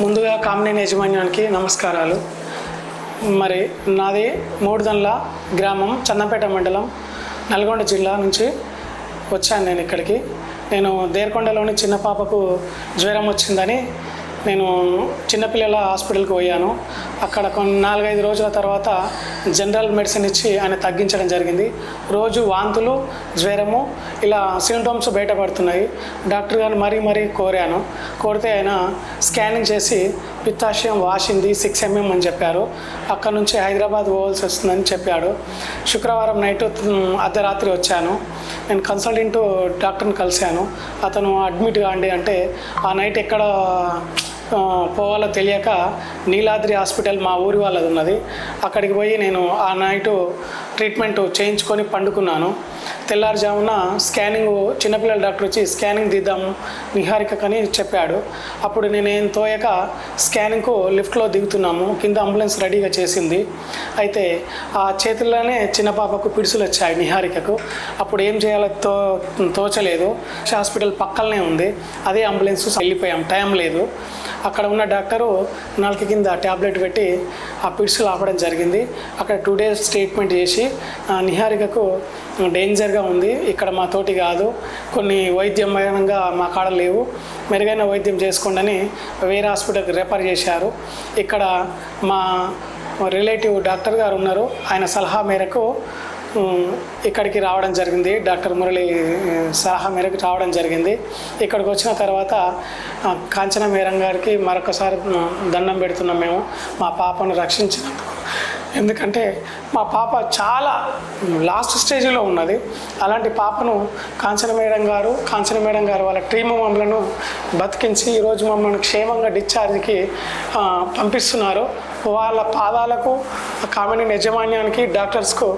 ముందుగా కామినేని యాజమాన్యానికి నమస్కారాలు. మరి నాది మూడుదండ్ల గ్రామం, చందంపేట మండలం, నల్గొండ జిల్లా నుంచి వచ్చాను. నేను ఇక్కడికి దేరకొండలోని చిన్న పాపకు జ్వరం వచ్చిందని నేను చిన్నపిల్లల హాస్పిటల్కి పోయాను. అక్కడ 4-5 రోజుల తర్వాత జనరల్ మెడిసిన్ ఇచ్చి ఆయన తగ్గించడం జరిగింది. రోజు వాంతులు, జ్వరము ఇలా సింటమ్స్ బయటపడుతున్నాయి. డాక్టర్ గారు మరీ కోరాను. కోరితే ఆయన స్కానింగ్ చేసి పిత్తాశయం వాసింది 6 mm అని చెప్పారు. అక్కడ నుంచి హైదరాబాద్ పోవాల్సి వస్తుందని చెప్పాడు. శుక్రవారం నైట్ అర్ధరాత్రి వచ్చాను. నేను కన్సల్టెంట్ డాక్టర్ని కలిశాను. అతను అడ్మిట్ కాండి అంటే ఆ నైట్ ఎక్కడ పోవాలో తెలియక నీలాద్రి హాస్పిటల్ మా ఊరి వాళ్ళది ఉన్నది, అక్కడికి పోయి నేను ఆ నైటు ట్రీట్మెంట్ చేయించుకొని పండుకున్నాను. తెల్లారుజామున స్కానింగ్ చిన్నపిల్లల డాక్టర్ వచ్చి స్కానింగ్ తీద్దాము నిహారికని చెప్పాడు. అప్పుడు నేనేం తోయక స్కానింగ్కు లిఫ్ట్లో దిగుతున్నాము. కింద అంబులెన్స్ రెడీగా చేసింది. అయితే ఆ చేతుల్లోనే చిన్న పాపకు పిడుసులు వచ్చాయి నిహారికకు. అప్పుడు ఏం చేయాలో తోచలేదు. హాస్పిటల్ పక్కనే ఉంది. అదే అంబులెన్స్ వెళ్ళిపోయాం, టైం లేదు. అక్కడ ఉన్న డాక్టరు నాలుక కింద ట్యాబ్లెట్ పెట్టి ఆ పిడుసులు ఆపడం జరిగింది. అక్కడ 2 days ట్రీట్మెంట్ చేసి నిహారికకు డేంజర్గా ఉంది, ఇక్కడ మా తోటి కాదు, కొన్ని వైద్యమయంగా మా కాడ లేవు, మెరుగైన వైద్యం చేసుకోండి అని వేరే హాస్పిటల్కి రెఫర్ చేశారు. ఇక్కడ మా రిలేటివ్ డాక్టర్ గారు ఉన్నారు. ఆయన సలహా మేరకు ఇక్కడికి రావడం జరిగింది. డాక్టర్ మురళి సలహా మేరకు రావడం జరిగింది. ఇక్కడికి వచ్చిన తర్వాత కాంచన మేడం గారికి మరొకసారి దండం పెడుతున్నాం మేము మా పాపను రక్షించినందుకు. ఎందుకంటే మా పాప చాలా లాస్ట్ స్టేజ్లో ఉన్నది. అలాంటి పాపను కాంచన మేడం గారు వాళ్ళ టీము మమ్మల్ని బతికించి ఈరోజు మమ్మల్ని క్షేమంగా డిశ్చార్జ్కి పంపిస్తున్నారు. వాళ్ళ పాదాలకు, కామినేని యాజమాన్యానికి, డాక్టర్స్కు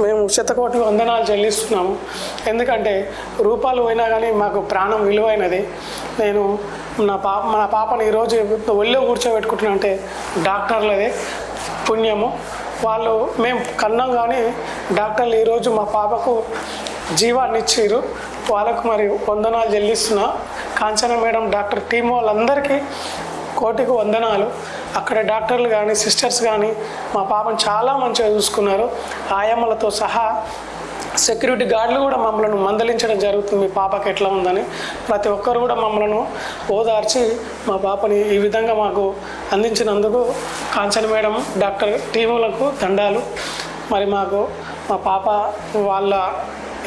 మేము శతకోటి వందనాలు చెల్లిస్తున్నాము. ఎందుకంటే రూపాయలు పోయినా కానీ మాకు ప్రాణం విలువైనది. నేను మన పాపను ఈరోజు ఒళ్ళో కూర్చోబెట్టుకుంటున్నా అంటే డాక్టర్లదే పుణ్యము. వాళ్ళు మేము కన్నాం కానీ డాక్టర్లు ఈరోజు మా పాపకు జీవాన్ని ఇచ్చిర్రు. వాళ్ళకు మరి వందనాలు చెల్లిస్తున్నా. కాంచన మేడం, డాక్టర్ టీం వాళ్ళందరికీ కోటికి వందనాలు. అక్కడ డాక్టర్లు కానీ సిస్టర్స్ కానీ మా పాపను చాలా మంచిగా చూసుకున్నారు. ఆయమ్మలతో సహా సెక్యూరిటీ గార్డులు కూడా మమ్మల్ని మందలించడం జరుగుతుంది, మీ పాపకి ఎట్లా ఉందని. ప్రతి ఒక్కరు కూడా మమ్మల్ని ఓదార్చి మా పాపని ఈ విధంగా మాకు అందించినందుకు కాంచన మేడం, డాక్టర్ టీములకు దండాలు. మరి మాకు మా పాప వాళ్ళ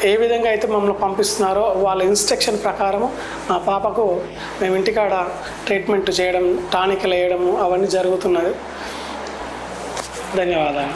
ఏ విధంగా అయితే మమ్మల్ని పంపిస్తున్నారో వాళ్ళ ఇన్స్ట్రక్షన్ ప్రకారము మా పాపకు మేము ఇంటికాడ ట్రీట్మెంట్ చేయడం, టానిక్లు వేయడము అవన్నీ జరుగుతున్నది. ధన్యవాదాలు.